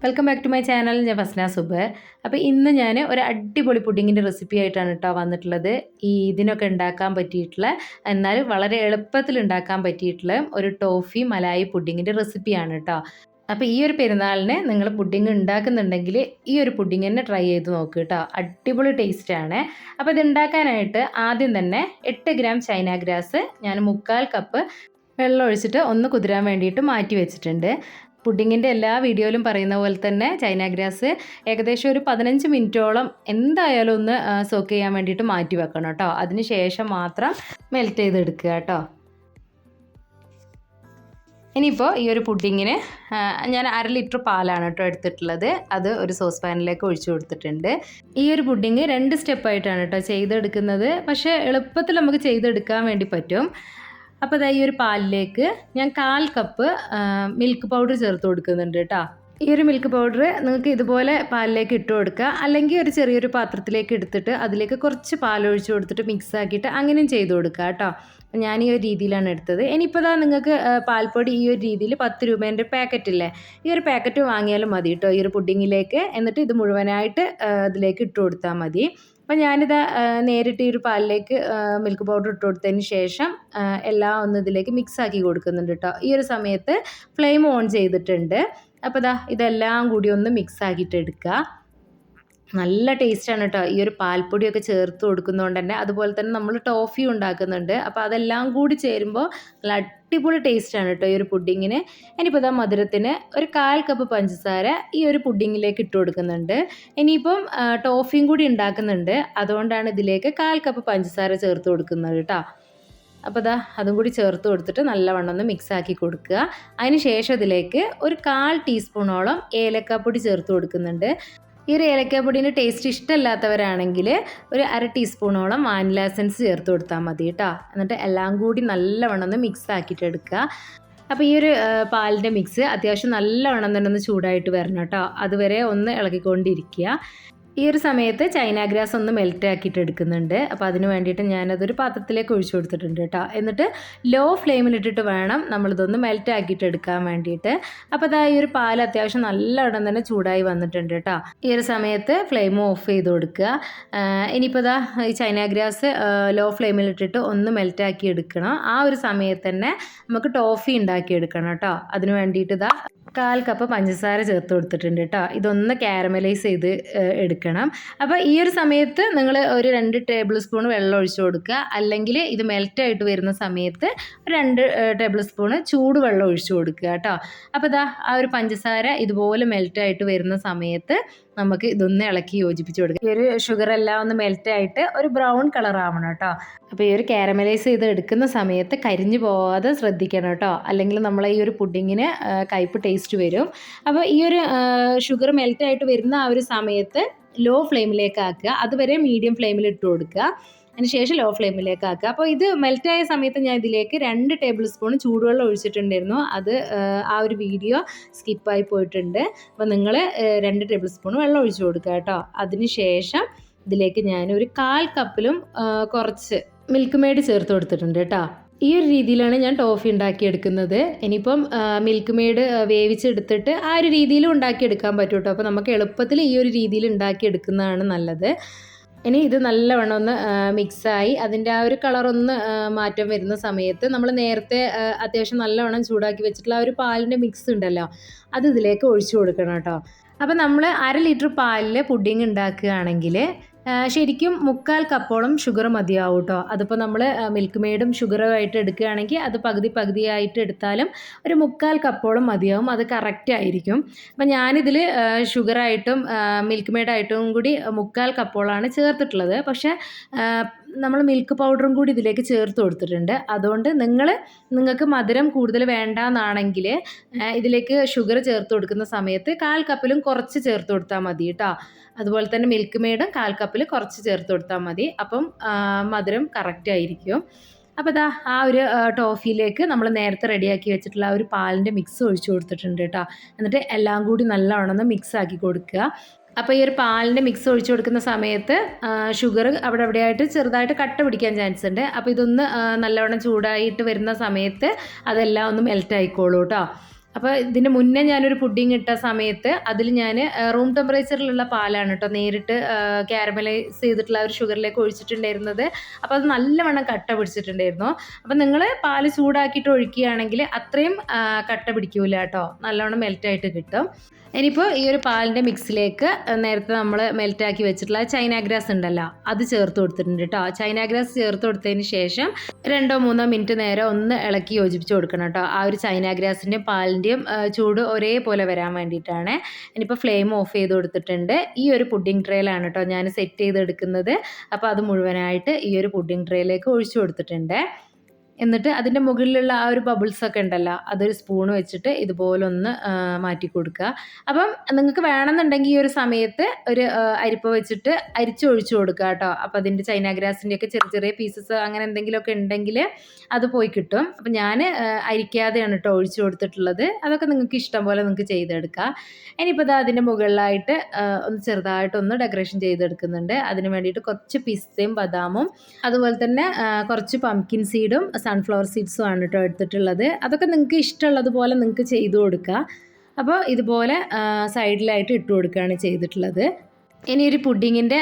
Welcome back to my channel. ഞാൻ ഫസ്ന സുബ്. അപ്പോൾ ഇന്ന് ഞാൻ ഒരു അടിപൊളി പുഡിങ്ങിൻ്റെ റെസിപ്പി ആയിട്ടാണ് കേട്ടോ വന്നിട്ടുള്ളത്. ഇതിനൊക്കെ ഉണ്ടാക്കാൻ പറ്റിയിട്ടുള്ള, എന്നാൽ വളരെ എളുപ്പത്തിൽ ഉണ്ടാക്കാൻ പറ്റിയിട്ടുള്ള ഒരു ടോഫി മലായി പുഡിങ്ങിൻ്റെ റെസിപ്പിയാണ് കേട്ടോ. അപ്പോൾ ഈ ഒരു പെരുന്നാളിന് നിങ്ങൾ പുഡിങ് ഉണ്ടാക്കുന്നുണ്ടെങ്കിൽ ഈ ഒരു പുഡിങ് തന്നെ ട്രൈ ചെയ്ത് നോക്കുക കേട്ടോ. അടിപൊളി ടേസ്റ്റാണ്. അപ്പോൾ ഇത് ഉണ്ടാക്കാനായിട്ട് ആദ്യം തന്നെ 8 ഗ്രാം ചൈന ഗ്രാസ് ഞാൻ 1/4 കപ്പ് വെള്ളം ഒഴിച്ചിട്ട് ഒന്ന് കുതിരാൻ വേണ്ടിയിട്ട് മാറ്റി വെച്ചിട്ടുണ്ട്. പുഡിങ്ങിൻ്റെ എല്ലാ വീഡിയോയിലും പറയുന്ന പോലെ തന്നെ ചൈന ഗ്രാസ് ഏകദേശം ഒരു 15 മിനിറ്റോളം എന്തായാലും ഒന്ന് സോക്ക് ചെയ്യാൻ വേണ്ടിയിട്ട് മാറ്റി വെക്കണം കേട്ടോ. അതിന് ശേഷം മാത്രം മെൽറ്റ് ചെയ്തെടുക്കുക കേട്ടോ. ഇനിയിപ്പോൾ ഈ ഒരു പുഡിങ്ങിന് ഞാൻ 1/2 ലിറ്റർ പാലാണ് കേട്ടോ എടുത്തിട്ടുള്ളത്. അത് ഒരു സോസ് പാനിലേക്ക് ഒഴിച്ചു കൊടുത്തിട്ടുണ്ട്. ഈ ഒരു പുഡിങ് 2 സ്റ്റെപ്പായിട്ടാണ് കേട്ടോ ചെയ്തെടുക്കുന്നത്. പക്ഷേ എളുപ്പത്തിൽ നമുക്ക് ചെയ്തെടുക്കാൻ വേണ്ടി പറ്റും. അപ്പോൾ ഇതാ ഈ ഒരു പാലിലേക്ക് ഞാൻ 1/4 കപ്പ് മിൽക്ക് പൗഡർ ചേർത്ത് കൊടുക്കുന്നുണ്ട് കേട്ടോ. ഈ ഒരു മിൽക്ക് പൗഡർ നിങ്ങൾക്ക് ഇതുപോലെ പാലിലേക്ക് ഇട്ട് കൊടുക്കുക, അല്ലെങ്കിൽ ഒരു ചെറിയൊരു പാത്രത്തിലേക്ക് എടുത്തിട്ട് അതിലേക്ക് കുറച്ച് പാലൊഴിച്ച് കൊടുത്തിട്ട് മിക്സ് ആക്കിയിട്ട് അങ്ങനെയും ചെയ്ത് കൊടുക്കുക കേട്ടോ. ഞാൻ ഈ ഒരു രീതിയിലാണ് എടുത്തത്. ഇനിയിപ്പോൾ ഇതാ നിങ്ങൾക്ക് പാൽപ്പൊടി ഈ ഒരു രീതിയിൽ 10 രൂപേൻ്റെ പാക്കറ്റ് ഇല്ലേ, ഈ ഒരു പാക്കറ്റ് വാങ്ങിയാലും മതി കേട്ടോ ഈ ഒരു പുഡിങ്ങിലേക്ക്. എന്നിട്ട് ഇത് മുഴുവനായിട്ട് ഇതിലേക്ക് ഇട്ട് കൊടുത്താൽ മതി. അപ്പോൾ ഞാനിത് നേരിട്ട് ഈ ഒരു പാലിലേക്ക് മിൽക്ക് പൗഡർ ഇട്ട് കൊടുത്തതിന് ശേഷം എല്ലാം ഒന്ന് ഇതിലേക്ക് മിക്സ് ആക്കി കൊടുക്കുന്നുണ്ട് കേട്ടോ. ഈ ഒരു സമയത്ത് ഫ്ലെയിം ഓൺ ചെയ്തിട്ടുണ്ട്. അപ്പോൾ ഇതെല്ലാം കൂടി ഒന്ന് മിക്സ് ആക്കിയിട്ട് എടുക്കുക. നല്ല ടേസ്റ്റാണ് കേട്ടോ ഈ ഒരു പാൽപ്പൊടിയൊക്കെ ചേർത്ത് കൊടുക്കുന്നതുകൊണ്ട് തന്നെ. അതുപോലെ തന്നെ നമ്മൾ ടോഫി ഉണ്ടാക്കുന്നുണ്ട്. അപ്പോൾ അതെല്ലാം കൂടി ചേരുമ്പോൾ നല്ല അടിപൊളി ടേസ്റ്റാണ് കേട്ടോ ഈ ഒരു പുഡിങ്ങിന്. ഇനിയിപ്പോൾ മധുരത്തിന് ഒരു 1/4 കപ്പ് പഞ്ചസാര ഈ ഒരു പുഡിങ്ങിലേക്ക് ഇട്ട് കൊടുക്കുന്നുണ്ട്. ഇനിയിപ്പം ടോഫിയും കൂടി ഉണ്ടാക്കുന്നുണ്ട്, അതുകൊണ്ടാണ് ഇതിലേക്ക് 1/4 കപ്പ് പഞ്ചസാര ചേർത്ത് കൊടുക്കുന്നത് കേട്ടോ. അപ്പോൾ അതും കൂടി ചേർത്ത് കൊടുത്തിട്ട് നല്ലവണ്ണം ഒന്ന് മിക്സ് ആക്കി കൊടുക്കുക. അതിന് ശേഷം ഇതിലേക്ക് ഒരു 1/4 ടീസ്പൂണോളം ഏലക്കാപ്പൊടി ചേർത്ത് കൊടുക്കുന്നുണ്ട്. ഈ ഒരു ഏലക്കാപ്പൊടീൻ്റെ ടേസ്റ്റ് ഇഷ്ടമല്ലാത്തവരാണെങ്കിൽ ഒരു 1/2 ടീസ്പൂണോളം വാനില എസൻസ് ചേർത്ത് കൊടുത്താൽ മതി കേട്ടോ. എന്നിട്ട് എല്ലാം കൂടി നല്ലവണ്ണം ഒന്ന് മിക്സ് ആക്കിയിട്ട് എടുക്കുക. അപ്പോൾ ഈ ഒരു പാലിൻ്റെ മിക്സ് അത്യാവശ്യം നല്ലവണ്ണം തന്നെ ഒന്ന് ചൂടായിട്ട് വരണം കേട്ടോ. അതുവരെ ഒന്ന് ഇളക്കിക്കൊണ്ടിരിക്കുക. ഈ ഒരു സമയത്ത് ചൈന ഗ്രാസ് ഒന്ന് മെൽറ്റ് ആക്കിയിട്ട് എടുക്കുന്നുണ്ട്. അപ്പോൾ അതിന് വേണ്ടിയിട്ട് ഞാനതൊരു പാത്രത്തിലേക്ക് ഒഴിച്ചു കൊടുത്തിട്ടുണ്ട് കേട്ടോ. എന്നിട്ട് ലോ ഫ്ലെയിമിലിട്ടിട്ട് വേണം നമ്മളിതൊന്ന് മെൽറ്റ് ആക്കിയിട്ട് എടുക്കാൻ വേണ്ടിയിട്ട്. അപ്പോൾ ഈ ഒരു പാൽ അത്യാവശ്യം നല്ലവണ്ണം തന്നെ ചൂടായി വന്നിട്ടുണ്ട് കേട്ടോ. ഈ ഒരു സമയത്ത് ഫ്ലെയിം ഓഫ് ചെയ്ത് കൊടുക്കുക. ഇനിയിപ്പോൾ ഈ ചൈന ഗ്രാസ് ലോ ഫ്ലെയിമിലിട്ടിട്ട് ഒന്ന് മെൽറ്റ് ആക്കി എടുക്കണം. ആ ഒരു സമയത്ത് തന്നെ നമുക്ക് ടോഫി ഉണ്ടാക്കി എടുക്കണം കേട്ടോ. അതിന് വേണ്ടിയിട്ട് 1/4 കപ്പ് പഞ്ചസാര ചേർത്ത് കൊടുത്തിട്ടുണ്ട് കേട്ടോ. ഇതൊന്ന് കാരമലൈസ് ചെയ്ത് എടുക്കണം. അപ്പോൾ ഈ ഒരു സമയത്ത് നിങ്ങൾ ഒരു 2 ടേബിൾ സ്പൂൺ വെള്ളം ഒഴിച്ചു കൊടുക്കുക, അല്ലെങ്കിൽ ഇത് മെൽറ്റായിട്ട് വരുന്ന സമയത്ത് 2 ടേബിൾ സ്പൂൺ ചൂടുവെള്ളം ഒഴിച്ചു കൊടുക്കുക കേട്ടോ. അപ്പോൾ ആ ഒരു പഞ്ചസാര ഇതുപോലെ മെൽറ്റായിട്ട് വരുന്ന സമയത്ത് നമുക്ക് ഇതൊന്ന് ഇളക്കി യോജിപ്പിച്ച് കൊടുക്കുക. ഈ ഒരു ഷുഗർ എല്ലാം ഒന്ന് മെൽറ്റായിട്ട് ഒരു ബ്രൗൺ കളർ ആവണം കേട്ടോ. അപ്പോൾ ഈ ഒരു കാരമലൈസ് ചെയ്ത് എടുക്കുന്ന സമയത്ത് കരിഞ്ഞു പോകാതെ ശ്രദ്ധിക്കണം കേട്ടോ, അല്ലെങ്കിൽ നമ്മളെ ഈ ഒരു പുഡിങ്ങിന് കയ്പ്പ് ടേസ്റ്റ് വരും. അപ്പോൾ ഈ ഒരു ഷുഗർ മെൽറ്റായിട്ട് വരുന്ന ആ ഒരു സമയത്ത് ലോ ഫ്ലെയിമിലേക്ക് ആക്കുക. അതുവരെ മീഡിയം ഫ്ലെയിമിൽ ഇട്ട് കൊടുക്കുക. അതിന് ശേഷം ലോ ഫ്ലെയിമിലേക്ക് ആക്കുക. അപ്പോൾ ഇത് മെൽറ്റായ സമയത്ത് ഞാൻ ഇതിലേക്ക് 2 ടേബിൾ സ്പൂൺ ചൂടുവെള്ളം ഒഴിച്ചിട്ടുണ്ടായിരുന്നു. അത് ആ ഒരു വീഡിയോ സ്കിപ്പായി പോയിട്ടുണ്ട്. അപ്പോൾ നിങ്ങൾ 2 ടേബിൾ സ്പൂൺ വെള്ളം ഒഴിച്ചു കൊടുക്കുക കേട്ടോ. അതിന് ശേഷം ഇതിലേക്ക് ഞാൻ ഒരു 1/4 കപ്പിലും കുറച്ച് മിൽക്ക് മെയ്ഡ് ചേർത്ത് കൊടുത്തിട്ടുണ്ട് കേട്ടോ. ഈ ഒരു രീതിയിലാണ് ഞാൻ ടോഫി ഉണ്ടാക്കിയെടുക്കുന്നത്. ഇനിയിപ്പം മിൽക്ക് മെയ്ഡ് വേവിച്ചെടുത്തിട്ട് ആ ഒരു രീതിയിലും ഉണ്ടാക്കിയെടുക്കാൻ പറ്റും കേട്ടോ. അപ്പോൾ നമുക്ക് എളുപ്പത്തിൽ ഈ ഒരു രീതിയിൽ ഉണ്ടാക്കിയെടുക്കുന്നതാണ് നല്ലത്. ഇനി ഇത് നല്ലവണ്ണം ഒന്ന് മിക്സായി അതിൻ്റെ ആ ഒരു കളറൊന്ന് മാറ്റം വരുന്ന സമയത്ത് നമ്മൾ നേരത്തെ അത്യാവശ്യം നല്ലവണ്ണം ചൂടാക്കി വെച്ചിട്ടുള്ള ആ ഒരു പാലിൻ്റെ മിക്സ് ഉണ്ടല്ലോ, അത് ഇതിലേക്ക് ഒഴിച്ചു കൊടുക്കണം കേട്ടോ. അപ്പോൾ നമ്മൾ 1/2 ലിറ്റർ പാലിൽ പുഡിങ് ഉണ്ടാക്കുകയാണെങ്കിൽ ശരിക്കും 1/4 കപ്പോളം ഷുഗർ മതിയാവും കേട്ടോ. അതിപ്പോൾ നമ്മൾ മിൽക്ക് മെയ്ഡും ഷുഗറുമായിട്ട് എടുക്കുകയാണെങ്കിൽ അത് പകുതിയായിട്ട് എടുത്താലും ഒരു 1/4 കപ്പോളം മതിയാവും. അത് കറക്റ്റ് ആയിരിക്കും. അപ്പോൾ ഞാനിതിൽ ഷുഗറായിട്ടും മിൽക്ക് മെയ്ഡായിട്ടും കൂടി 1/4 കപ്പോളാണ് ചേർത്തിട്ടുള്ളത്. പക്ഷേ നമ്മൾ മിൽക്ക് പൗഡറും കൂടി ഇതിലേക്ക് ചേർത്ത് കൊടുത്തിട്ടുണ്ട്. അതുകൊണ്ട് നിങ്ങൾക്ക് മധുരം കൂടുതൽ വേണ്ടാന്നാണെങ്കിൽ ഇതിലേക്ക് ഷുഗർ ചേർത്ത് കൊടുക്കുന്ന സമയത്ത് 1/4 കപ്പിലും കുറച്ച് ചേർത്ത് കൊടുത്താൽ മതി കേട്ടോ. അതുപോലെ തന്നെ മിൽക്ക് മെയ്ഡും 1/4 കപ്പിൽ കുറച്ച് ചേർത്ത് കൊടുത്താൽ മതി. അപ്പം മധുരം കറക്റ്റ് ആയിരിക്കും. അപ്പോൾ ആ ഒരു ടോഫിയിലേക്ക് നമ്മൾ നേരത്തെ റെഡിയാക്കി വെച്ചിട്ടുള്ള ആ ഒരു പാലിൻ്റെ മിക്സ് ഒഴിച്ചു കൊടുത്തിട്ടുണ്ട് കേട്ടോ. എന്നിട്ട് എല്ലാം കൂടി നല്ലവണ്ണം മിക്സ് ആക്കി കൊടുക്കുക. അപ്പോൾ ഈ ഒരു പാലിൻ്റെ മിക്സ് ഒഴിച്ചു കൊടുക്കുന്ന സമയത്ത് ഷുഗർ അവിടെയായിട്ട് ചെറുതായിട്ട് കട്ട പിടിക്കാൻ ചാൻസ് ഉണ്ട്. അപ്പോൾ ഇതൊന്ന് നല്ലവണ്ണം ചൂടായിട്ട് വരുന്ന സമയത്ത് അതെല്ലാം ഒന്ന് മെൽറ്റ് ആയിക്കോളൂ കേട്ടോ. അപ്പോൾ ഇതിന് മുന്നേ ഞാനൊരു പുഡിംഗ് ഇട്ട സമയത്ത് അതിൽ ഞാൻ റൂം ടെമ്പറേച്ചറിലുള്ള പാലാണ് കേട്ടോ നേരിട്ട് കാരമലൈസ് ചെയ്തിട്ടുള്ള ഒരു ഷുഗറിലേക്ക് ഒഴിച്ചിട്ടുണ്ടായിരുന്നത്. അപ്പോൾ അത് നല്ലവണ്ണം കട്ട പിടിച്ചിട്ടുണ്ടായിരുന്നു. അപ്പോൾ നിങ്ങൾ പാല് ചൂടാക്കിയിട്ട് ഒഴിക്കുകയാണെങ്കിൽ അത്രയും കട്ട പിടിക്കൂല കേട്ടോ, നല്ലവണ്ണം മെൽറ്റായിട്ട് കിട്ടും. ഇനിയിപ്പോൾ ഈ ഒരു പാലിൻ്റെ മിക്സിലേക്ക് നേരത്തെ നമ്മൾ മെൽറ്റാക്കി വെച്ചിട്ടുള്ള ചൈന ഗ്രാസ് ഉണ്ടല്ലോ അത് ചേർത്ത് കൊടുത്തിട്ടുണ്ട് കേട്ടോ. ചൈന ഗ്രാസ് ചേർത്ത് കൊടുത്തതിന് ശേഷം 2-3 മിനിറ്റ് നേരം ഒന്ന് ഇളക്കി യോജിപ്പിച്ച് കൊടുക്കണം കേട്ടോ. ആ ഒരു ചൈന ഗ്രാസിൻ്റെയും പാലിൻ്റെയും ചൂട് ഒരേപോലെ വരാൻ വേണ്ടിയിട്ടാണ്. ഇനിയിപ്പോൾ ഫ്ലെയിം ഓഫ് ചെയ്ത് കൊടുത്തിട്ടുണ്ട്. ഈ ഒരു പുഡിംഗ് ട്രേയിലാണ് കേട്ടോ ഞാൻ സെറ്റ് ചെയ്തെടുക്കുന്നത്. അപ്പോൾ അത് മുഴുവനായിട്ട് ഈ ഒരു പുഡിംഗ് ട്രേയിലേക്ക് ഒഴിച്ചു കൊടുത്തിട്ടുണ്ട്. എന്നിട്ട് അതിൻ്റെ മുകളിലുള്ള ആ ഒരു ബബിൾസൊക്കെ ഉണ്ടല്ലോ അതൊരു സ്പൂൺ വെച്ചിട്ട് ഇതുപോലെ ഒന്ന് മാറ്റി കൊടുക്കുക. അപ്പം നിങ്ങൾക്ക് വേണമെന്നുണ്ടെങ്കിൽ ഈ ഒരു സമയത്ത് ഒരു അരിപ്പ വെച്ചിട്ട് അരിച്ചൊഴിച്ചു കൊടുക്കുക കേട്ടോ. അപ്പോൾ അതിൻ്റെ ചൈന ഗ്രാസിൻ്റെയൊക്കെ ചെറിയ ചെറിയ പീസസ് അങ്ങനെ എന്തെങ്കിലുമൊക്കെ ഉണ്ടെങ്കിൽ അത് പോയി കിട്ടും. അപ്പം ഞാൻ അരിക്കാതെയാണ് കേട്ടോ ഒഴിച്ചു കൊടുത്തിട്ടുള്ളത്. അതൊക്കെ നിങ്ങൾക്ക് ഇഷ്ടം പോലെ നിങ്ങൾക്ക് ചെയ്തെടുക്കാം. ഇനിയിപ്പോൾ ഇത് അതിൻ്റെ മുകളിലായിട്ട് ഒന്ന് ചെറുതായിട്ടൊന്ന് ഡെക്കറേഷൻ ചെയ്തെടുക്കുന്നുണ്ട്. അതിന് വേണ്ടിയിട്ട് കുറച്ച് പിസ്തയും ബദാമും അതുപോലെ തന്നെ കുറച്ച് പംകിൻ സീഡും സൺഫ്ലവർ സീഡ്സും ആണ് കേട്ടോ എടുത്തിട്ടുള്ളത്. അതൊക്കെ നിങ്ങൾക്ക് ഇഷ്ടമുള്ളതുപോലെ നിങ്ങൾക്ക് ചെയ്തു കൊടുക്കുക. അപ്പോൾ ഇതുപോലെ സൈഡിലായിട്ട് ഇട്ട് കൊടുക്കുകയാണ് ചെയ്തിട്ടുള്ളത്. ഇനി ഒരു പുഡിങ്ങിൻ്റെ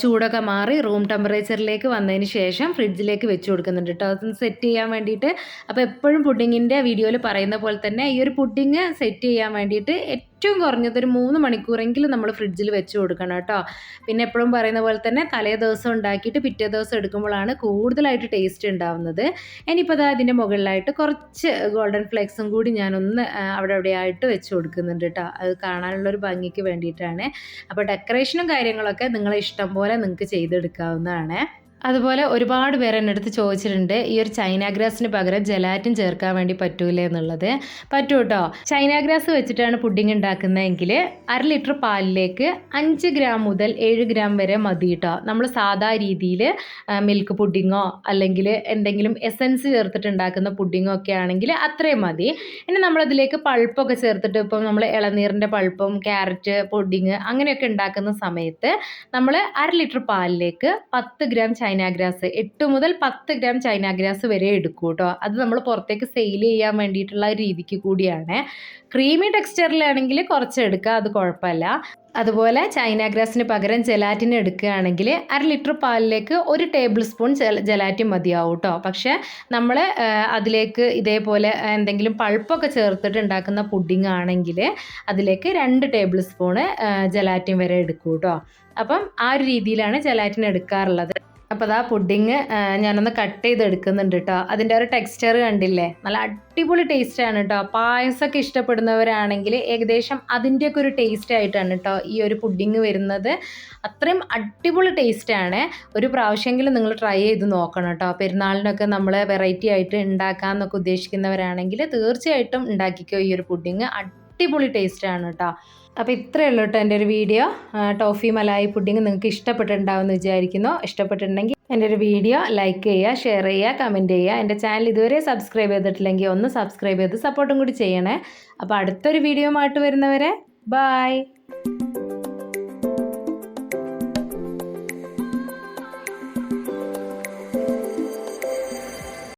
ചൂടൊക്കെ മാറി റൂം ടെമ്പറേച്ചറിലേക്ക് വന്നതിന് ശേഷം ഫ്രിഡ്ജിലേക്ക് വെച്ച് കൊടുക്കുന്നുണ്ട് കേട്ടോ, അതൊന്ന് സെറ്റ് ചെയ്യാൻ വേണ്ടിയിട്ട്. അപ്പോൾ എപ്പോഴും പുഡിങ്ങിൻ്റെ വീഡിയോയിൽ പറയുന്ന പോലെ തന്നെ ഈ ഒരു പുഡിങ് സെറ്റ് ചെയ്യാൻ വേണ്ടിയിട്ട് ഏറ്റവും കുറഞ്ഞത് ഒരു 3 മണിക്കൂറെങ്കിലും നമ്മൾ ഫ്രിഡ്ജിൽ വെച്ച് കൊടുക്കണം കേട്ടോ. പിന്നെ എപ്പോഴും പറയുന്ന പോലെ തന്നെ തലേ ദിവസം ഉണ്ടാക്കിയിട്ട് പിറ്റേ ദിവസം എടുക്കുമ്പോഴാണ് കൂടുതലായിട്ട് ടേസ്റ്റ് ഉണ്ടാവുന്നത്. ഇനിയിപ്പോൾ അത് അതിൻ്റെ മുകളിലായിട്ട് കുറച്ച് ഗോൾഡൻ ഫ്ലേക്സും കൂടി ഞാനൊന്ന് അവിടെ ആയിട്ട് വെച്ച് കൊടുക്കുന്നുണ്ട് കേട്ടോ. അത് കാണാനുള്ളൊരു ഭംഗിക്ക് വേണ്ടിയിട്ടാണ്. അപ്പോൾ ഡെക്കറേഷനും കാര്യങ്ങളൊക്കെ നിങ്ങളെ ഇഷ്ടം പോലെ നിങ്ങൾക്ക് ചെയ്തെടുക്കാവുന്നതാണ്. അതുപോലെ ഒരുപാട് പേര് എൻ്റെ അടുത്ത് ചോദിച്ചിട്ടുണ്ട് ഈ ഒരു ചൈന ഗ്രാസിന് പകരം ജെലാറ്റിൻ ചേർക്കാൻ വേണ്ടി പറ്റൂലേ എന്നുള്ളത്. പറ്റും കേട്ടോ. ചൈന ഗ്രാസ് വെച്ചിട്ടാണ് പുഡിംഗ് ഉണ്ടാക്കുന്നതെങ്കിൽ 1/2 ലിറ്റർ പാലിലേക്ക് 5 ഗ്രാം മുതൽ 7 ഗ്രാം വരെ മതി കേട്ടോ. നമ്മൾ സാധാ രീതിയിൽ മിൽക്ക് പുഡിങ്ങോ അല്ലെങ്കിൽ എന്തെങ്കിലും എസൻസ് ചേർത്തിട്ട് ഉണ്ടാക്കുന്ന പുഡിങ്ങോ ഒക്കെ ആണെങ്കിൽ അത്രയും മതി. ഇനി നമ്മളതിലേക്ക് പൾപ്പൊക്കെ ചേർത്തിട്ട് ഇപ്പം നമ്മൾ ഇളനീറിൻ്റെ പൾപ്പും ക്യാരറ്റ് പുഡിങ് അങ്ങനെയൊക്കെ ഉണ്ടാക്കുന്ന സമയത്ത് നമ്മൾ 1/2 ലിറ്റർ പാലിലേക്ക് 10 ഗ്രാം ചൈന ഗ്രാസ് 8 മുതൽ 10 ഗ്രാം ചൈന ഗ്രാസ് വരെ എടുക്കും കേട്ടോ. അത് നമ്മൾ പുറത്തേക്ക് സെയിൽ ചെയ്യാൻ വേണ്ടിയിട്ടുള്ള രീതിക്ക് കൂടിയാണ്. ക്രീമി ടെക്സ്ചറിലാണെങ്കിൽ കുറച്ച് എടുക്കുക, അത് കുഴപ്പമില്ല. അതുപോലെ ചൈന ഗ്രാസിന് പകരം ജെലാറ്റിൻ എടുക്കുകയാണെങ്കിൽ 1/2 ലിറ്റർ പാലിലേക്ക് 1 ടേബിൾ സ്പൂൺ ജെലാറ്റിൻ മതിയാവും കേട്ടോ. പക്ഷേ നമ്മൾ അതിലേക്ക് ഇതേപോലെ എന്തെങ്കിലും പൾപ്പൊക്കെ ചേർത്തിട്ട് ഉണ്ടാക്കുന്ന പുഡിംഗ് ആണെങ്കിൽ അതിലേക്ക് 2 ടേബിൾ സ്പൂണ് ജെലാറ്റിൻ വരെ എടുക്കും കേട്ടോ. അപ്പം ആ ഒരു രീതിയിലാണ് ജെലാറ്റിൻ എടുക്കാറുള്ളത്. അപ്പോൾ അതാ പുഡിങ് ഞാനൊന്ന് കട്ട് ചെയ്തെടുക്കുന്നുണ്ട് കേട്ടോ. അതിൻ്റെ ഒരു ടെക്സ്ചർ കണ്ടില്ലേ, നല്ല അടിപൊളി ടേസ്റ്റാണ് കേട്ടോ. പായസമൊക്കെ ഇഷ്ടപ്പെടുന്നവരാണെങ്കിൽ ഏകദേശം അതിൻ്റെയൊക്കെ ഒരു ടേസ്റ്റ് ആയിട്ടാണ് കേട്ടോ ഈ ഒരു പുഡിങ് വരുന്നത്. അത്രയും അടിപൊളി ടേസ്റ്റാണ്. ഒരു പ്രാവശ്യമെങ്കിലും നിങ്ങൾ ട്രൈ ചെയ്ത് നോക്കണം കേട്ടോ. പെരുന്നാളിനൊക്കെ നമ്മൾ വെറൈറ്റി ആയിട്ട് ഉണ്ടാക്കാമെന്നൊക്കെ ഉദ്ദേശിക്കുന്നവരാണെങ്കിൽ തീർച്ചയായിട്ടും ഉണ്ടാക്കിക്കോ ഈ ഒരു പുഡിങ്. അടിപൊളി ടേസ്റ്റാണ് കേട്ടോ. അപ്പോൾ ഇത്രയേ ഉള്ളൂ കേട്ടോ എൻ്റെ ഒരു വീഡിയോ. ടോഫി മലായി പുഡിങ് നിങ്ങൾക്ക് ഇഷ്ടപ്പെട്ടിട്ടുണ്ടാവുമെന്ന് വിചാരിക്കുന്നു. ഇഷ്ടപ്പെട്ടിട്ടുണ്ടെങ്കിൽ എൻ്റെ ഒരു വീഡിയോ ലൈക്ക് ചെയ്യുക, ഷെയർ ചെയ്യുക, കമൻറ്റ് ചെയ്യുക. എൻ്റെ ചാനൽ ഇതുവരെ സബ്സ്ക്രൈബ് ചെയ്തിട്ടില്ലെങ്കിൽ ഒന്ന് സബ്സ്ക്രൈബ് ചെയ്ത് സപ്പോർട്ടും കൂടി ചെയ്യണേ. അപ്പോൾ അടുത്തൊരു വീഡിയോ ആയിട്ട് വരുന്നവരെ ബൈ.